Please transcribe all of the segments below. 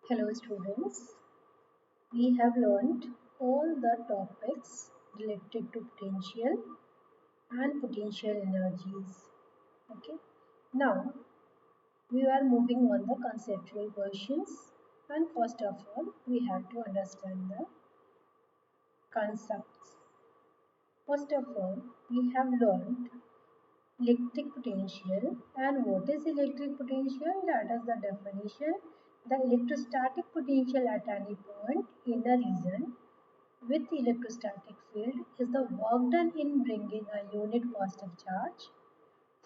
Hello students, we have learned all the topics related to potential and potential energies. Okay, now we are moving on the conceptual questions, and first of all we have to understand the concepts. First of all, we have learned electric potential, and what is electric potential? That is the definition. The electrostatic potential at any point in a region with electrostatic field is the work done in bringing a unit positive charge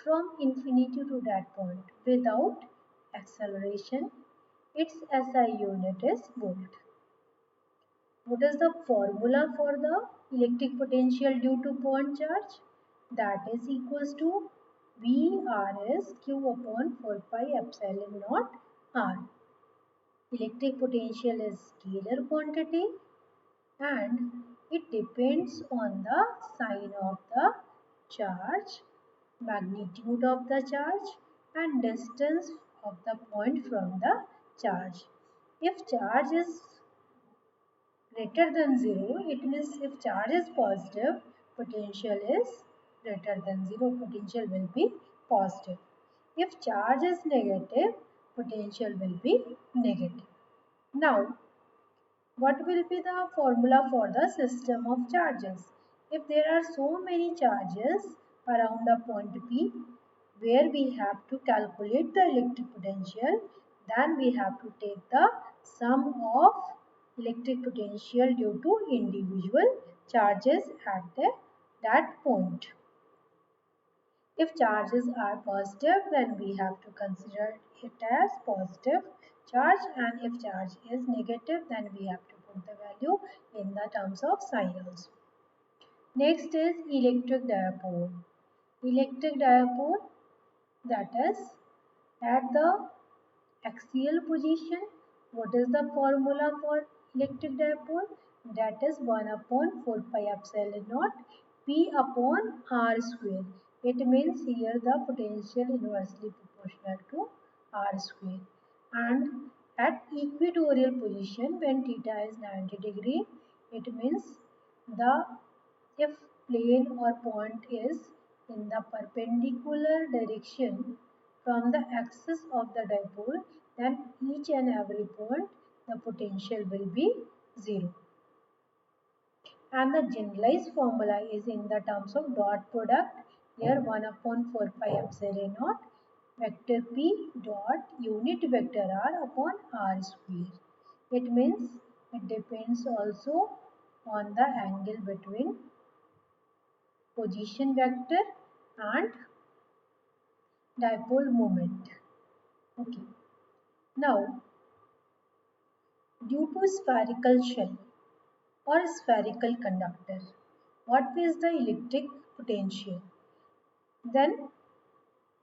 from infinity to that point without acceleration. Its SI unit is volt. What is the formula for the electric potential due to point charge? That is equals to VRS Q upon 4 pi epsilon naught R. Electric potential is scalar quantity and it depends on the sign of the charge, magnitude of the charge and distance of the point from the charge. If charge is greater than 0, it means if charge is positive, potential is greater than 0, potential will be positive. If charge is negative, potential will be negative. Now, what will be the formula for the system of charges? If there are so many charges around a point P where we have to calculate the electric potential, then we have to take the sum of electric potential due to individual charges at that point. If charges are positive, then we have to consider it as positive charge, and if charge is negative, then we have to put the value in the terms of sign also. Next is electric dipole. Electric dipole, that is at the axial position. What is the formula for electric dipole? That is 1 upon 4 pi epsilon naught P upon R square. It means here the potential inversely proportional to R square. And at equatorial position, when theta is 90 degree, it means the if plane or point is in the perpendicular direction from the axis of the dipole, then each and every point the potential will be 0. And the generalized formula is in the terms of dot product. Here 1 upon 4 pi epsilon naught vector p dot unit vector r upon r square. It means it depends also on the angle between position vector and dipole moment. Okay. Now, due to spherical shell or spherical conductor, what is the electric potential? Then,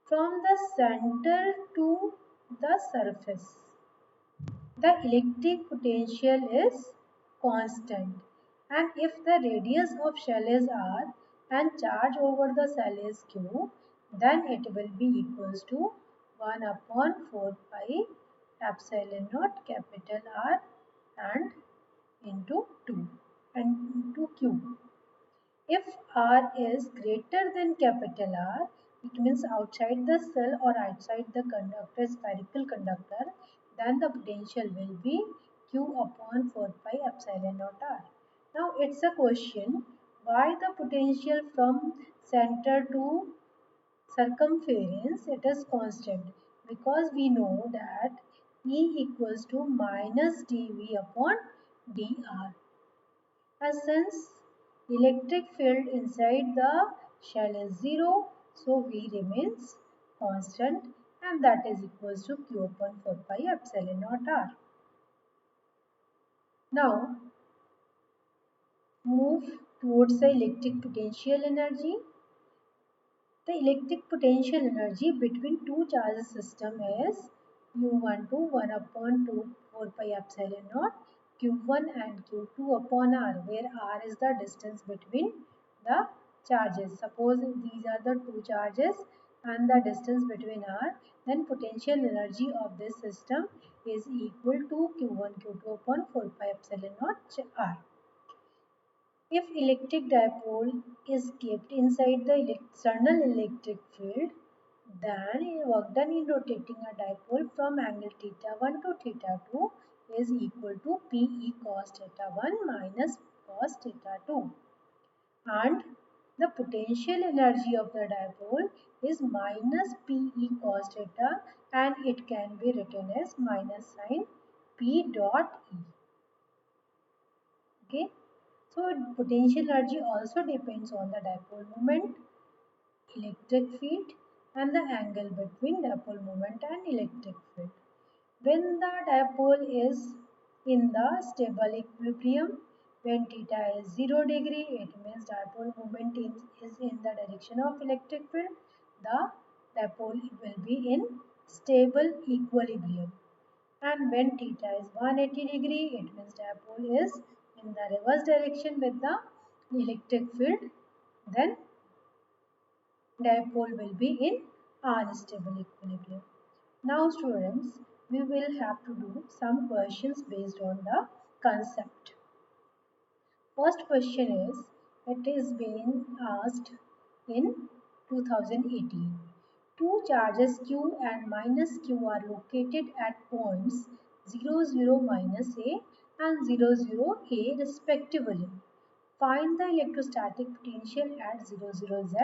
from the center to the surface, the electric potential is constant. And if the radius of shell is r and charge over the cell is q, then it will be equals to 1 upon 4 pi epsilon naught capital R and into 2 and into q. If R is greater than capital R, it means outside the cell or outside the conductor, spherical conductor, then the potential will be Q upon 4 pi epsilon naught R. Now it's a question, why the potential from center to circumference it is constant? Because we know that E equals to minus dV upon dr. And since electric field inside the shell is 0, so V remains constant and that is equals to Q upon 4 pi epsilon naught R. Now move towards the electric potential energy. The electric potential energy between two charge system is U12 1 upon 2 4 pi epsilon naught Q1 and Q2 upon R, where R is the distance between the charges. Suppose these are the two charges and the distance between r, then potential energy of this system is equal to q1 q2 upon 4 pi epsilon naught r. If electric dipole is kept inside the external electric field, then work done in rotating a dipole from angle theta 1 to theta 2 is equal to Pe cos theta 1 minus cos theta 2. And the potential energy of the dipole is minus Pe cos theta, and it can be written as minus sign P dot E. Okay. So potential energy also depends on the dipole moment, electric field, and the angle between dipole moment and electric field. When the dipole is in the stable equilibrium, when theta is 0 degree, it means dipole moment is in the direction of electric field. The dipole will be in stable equilibrium. And when theta is 180 degree, it means dipole is in the reverse direction with the electric field. Then dipole will be in unstable equilibrium. Now students, we will have to do some questions based on the concept. First question is, it is being asked in 2018. Two charges Q and minus Q are located at points 0, 0 minus A and 0, 0 A respectively. Find the electrostatic potential at 0, 0 Z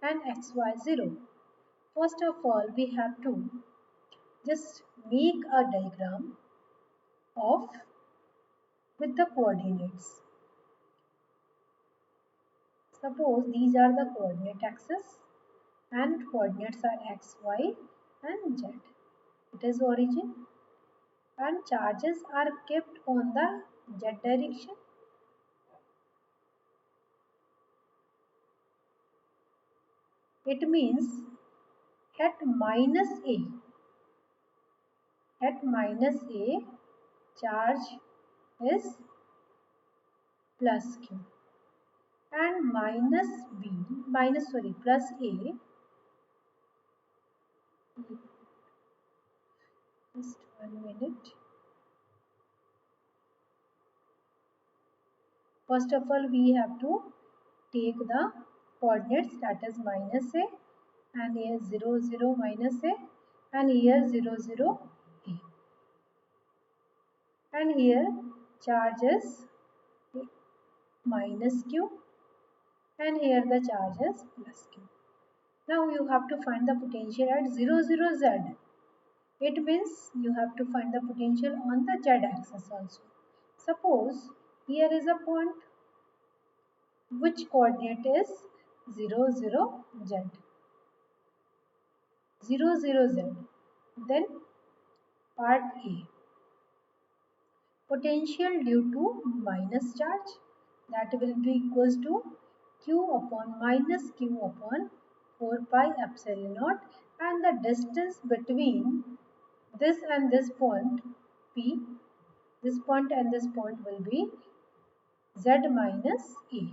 and XY 0. First of all, we have to just make a diagram of with the coordinates. Suppose these are the coordinate axis and coordinates are x, y and z. It is origin and charges are kept on the z direction. It means at minus A charge is plus q, and plus A, just 1 minute. First of all, we have to take the coordinates, that is minus A, and here 0, 0 minus A, and here 0, 0 A. And here charge is minus Q, and here the charge is plus Q. Now you have to find the potential at 0, 0 Z. It means you have to find the potential on the Z axis also. Suppose here is a point which coordinate is 0, 0 Z. 0, 0 Z. Then part A. Potential due to minus charge, that will be equals to Q upon minus Q upon 4 pi epsilon naught, and the distance between this and this point P, this point and this point will be Z minus A.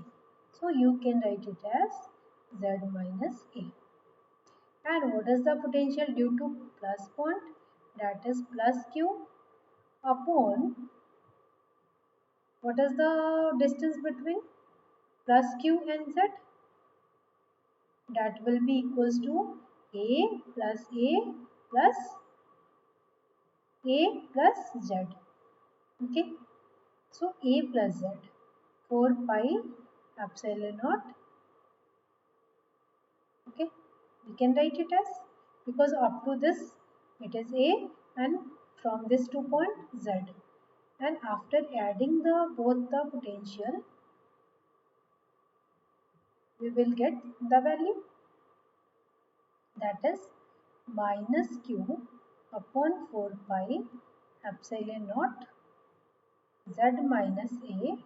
So you can write it as Z minus A. And what is the potential due to plus point? That is plus Q upon, what is the distance between plus Q and Z? That will be equals to A plus A plus A plus Z. Okay. So A plus Z. 4 pi epsilon naught. Okay. We can write it as, because up to this it is A, and from this to point Z. And after adding the both the potential, we will get the value, that is minus Q upon 4 pi epsilon naught Z minus A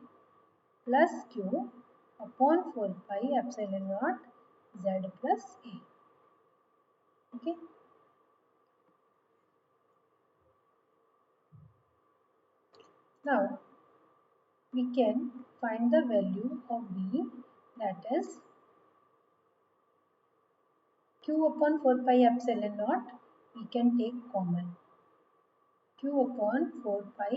plus Q upon 4 pi epsilon naught Z plus A. Okay. Now we can find the value of B, that is q upon 4 pi epsilon naught we can take common. Q upon 4 pi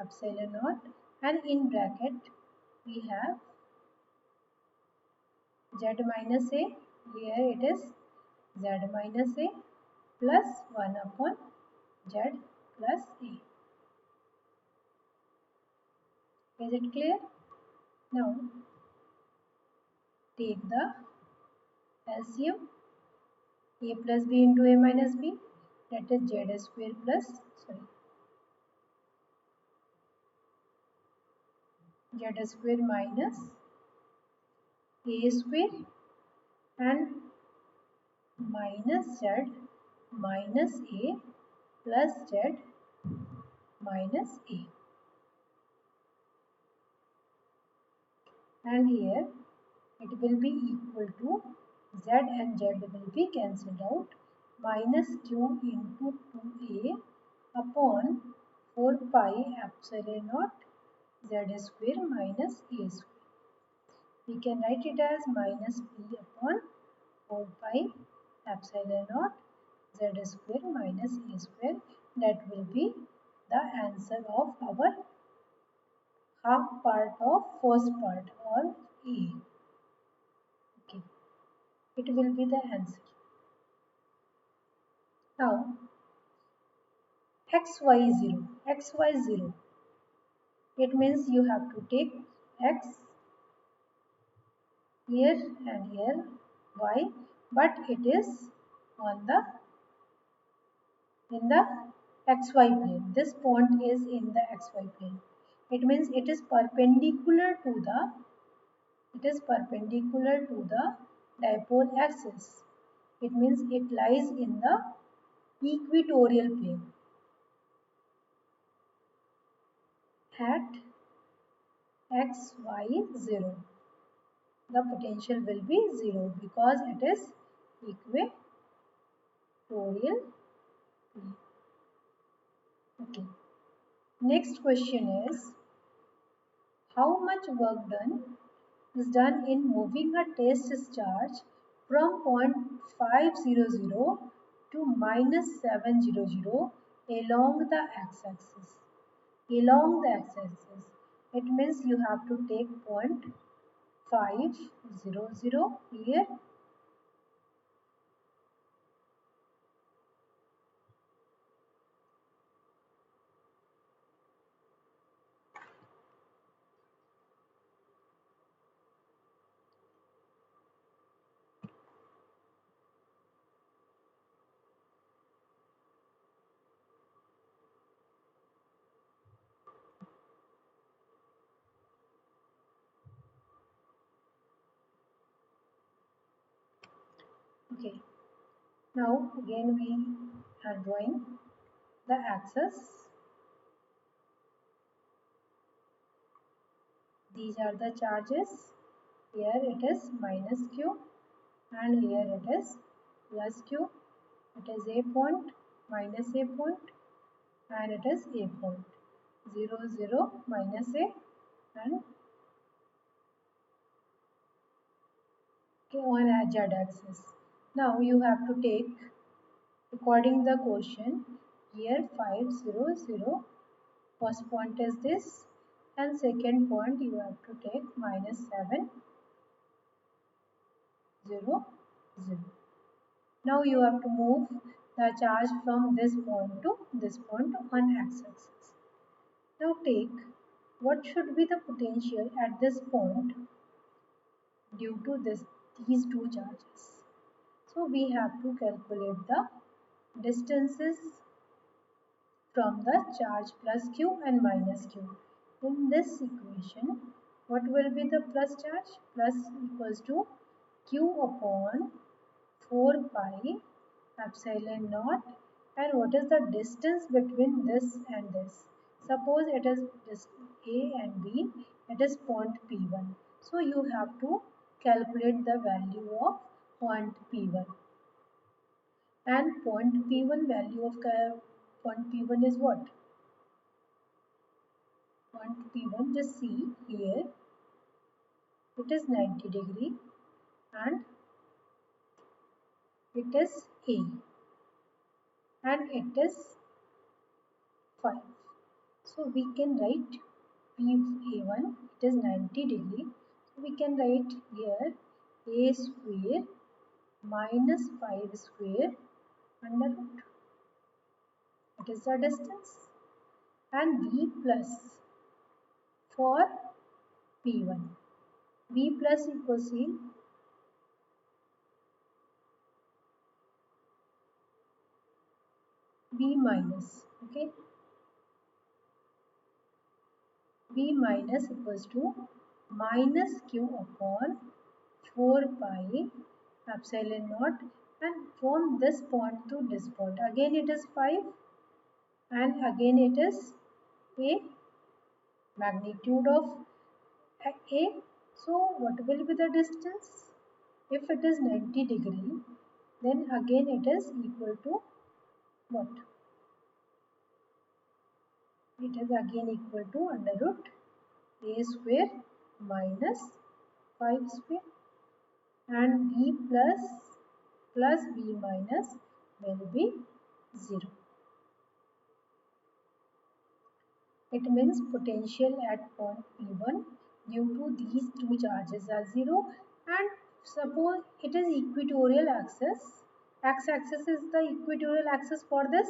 epsilon naught, and in bracket we have z minus a, here it is z minus a plus 1 upon z plus a. Is it clear? Now take the LCM, a plus b into a minus b, that is z square plus, z square minus a square and minus z minus a plus z minus a. And here it will be equal to z and z will be cancelled out, minus q into 2a upon 4 pi epsilon naught z square minus a square. We can write it as minus p upon 4 pi epsilon naught z square minus a square. That will be the answer of our half part of first part or A. Okay, it will be the answer. Now xy0, xy0, it means you have to take x here and here, y, but it is on the in the xy plane. This point is in the xy plane. It means it is perpendicular to the dipole axis. It means it lies in the equatorial plane. At xy0, the potential will be 0 because it is equatorial plane. Okay. Next question is, how much work is done in moving a test charge from point 500 to minus 700 along the x-axis? Along the x-axis, it means you have to take point 500 here, okay. Now again we are drawing the axis. These are the charges. Here it is minus q and here it is plus q. It is a point, minus a point, and it is a point. 0, 0, minus a, and on a z axis. Now you have to take, according the question, here 500, first point is this, and second point you have to take minus 7, 0, 0. Now you have to move the charge from this point to this point on x-axis. Now take what should be the potential at this point due to these two charges. So we have to calculate the distances from the charge plus q and minus q. In this equation, what will be the plus charge? Plus equals to q upon 4 pi epsilon naught, and what is the distance between this and this? Suppose it is A and B, it is point P1. So you have to calculate the value of point P1. And point P1, value of point P1 is what? Point P1, just see here, it is 90 degree and it is A and it is 5. So we can write PA1, it is 90 degree. So we can write here A square minus 5 square under root. It is the distance. And B plus for P1. B plus equals to B minus. Okay. B minus equals to minus Q upon 4 pi epsilon naught, and from this point to this point again it is 5 and again it is a magnitude of A. So what will be the distance? If it is 90 degree, then again it is equal to what? It is again equal to under root A square minus 5 square, and B plus B minus will be 0. It means potential at point P1 due to these two charges are 0, and suppose it is equatorial axis. X-axis is the equatorial axis for this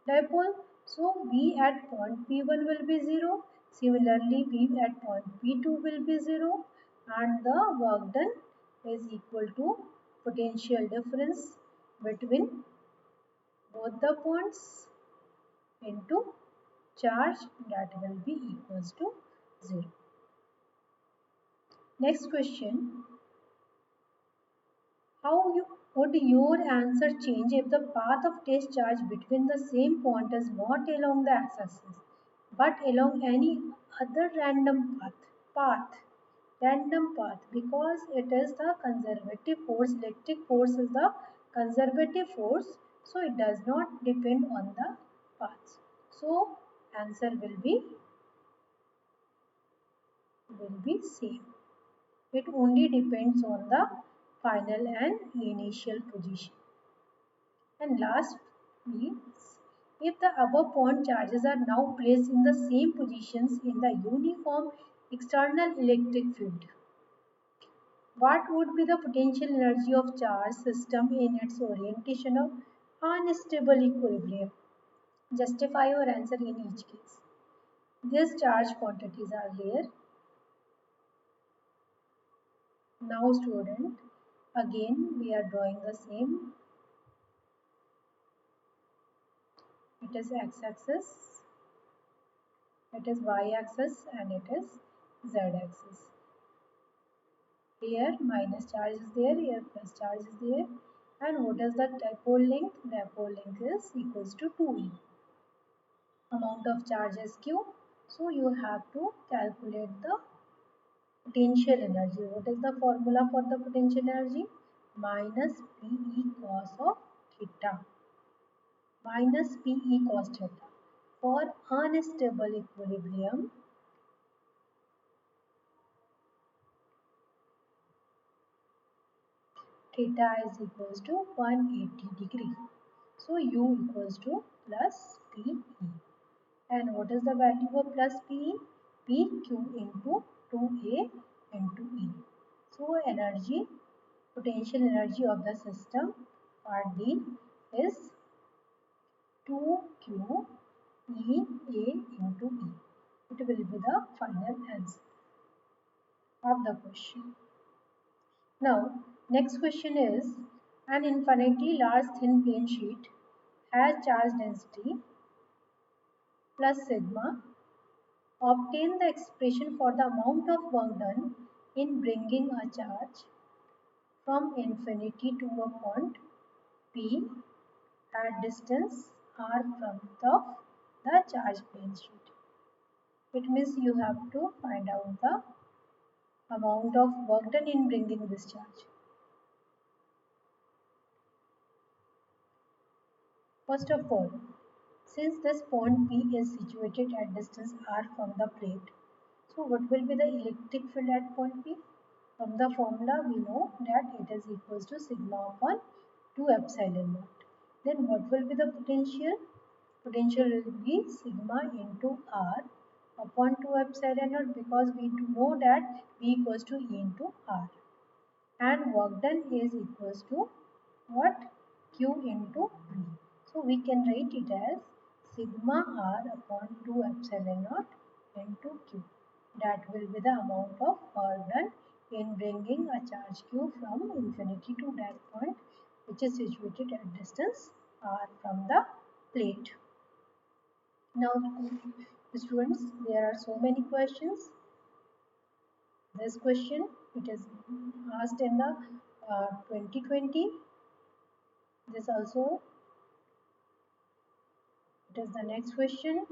dipole. So B at point P1 will be 0. Similarly, B at point P2 will be 0, and the work done is equal to potential difference between both the points into charge, that will be equals to 0. Next question, how would your answer change if the path of test charge between the same point is not along the x-axis but along any other random random path, because it is the conservative force, electric force is the conservative force, so it does not depend on the paths. So answer will be same. It only depends on the final and initial position. And last means, if the above point charges are now placed in the same positions in the uniform external electric field, what would be the potential energy of charge system in its orientation of unstable equilibrium? Justify your answer in each case. These charge quantities are here. Now student, again we are drawing the same. It is x-axis, it is y-axis, and it is z-axis. Here minus charge is there, here plus charge is there. And what is the dipole length? Dipole length is equals to 2e. Amount of charge is q. So you have to calculate the potential energy. What is the formula for the potential energy? Minus Pe cos of theta. Minus Pe cos theta. For unstable equilibrium, theta is equals to 180 degree. So U equals to plus PE. And what is the value of plus PE? PQ into 2A into E. So energy, potential energy of the system part D is 2Q EA into E. It will be the final answer of the question. Now, next question is, an infinitely large thin plane sheet has charge density plus sigma. Obtain the expression for the amount of work done in bringing a charge from infinity to a point P at distance r from the charge plane sheet. It means you have to find out the amount of work done in bringing this charge. First of all, since this point P is situated at distance r from the plate, so what will be the electric field at point P? From the formula we know that it is equals to sigma upon 2 epsilon naught. Then what will be the potential? Potential will be sigma into R upon 2 epsilon naught, because we do know that V equals to E into R. And work done is equals to what? Q into V. So we can write it as sigma R upon 2 epsilon naught into Q. That will be the amount of work done in bringing a charge Q from infinity to that point, which is situated at distance R from the plate. Now, students, there are so many questions. This question, it is asked in the 2020. This also, it is the next question.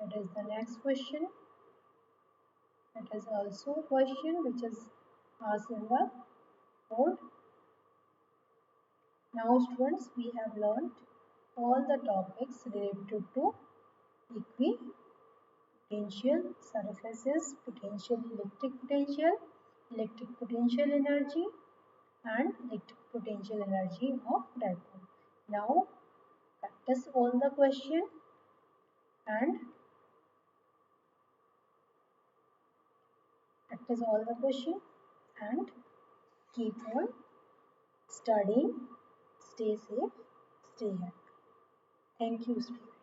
It is the next question. It is also a question which is asked in the board. Now students, we have learned all the topics related to equipotential surfaces, potential, electric potential energy, and electric potential energy of dipole. Now practice all the question and keep on studying. Stay safe, stay happy. Thank you, students.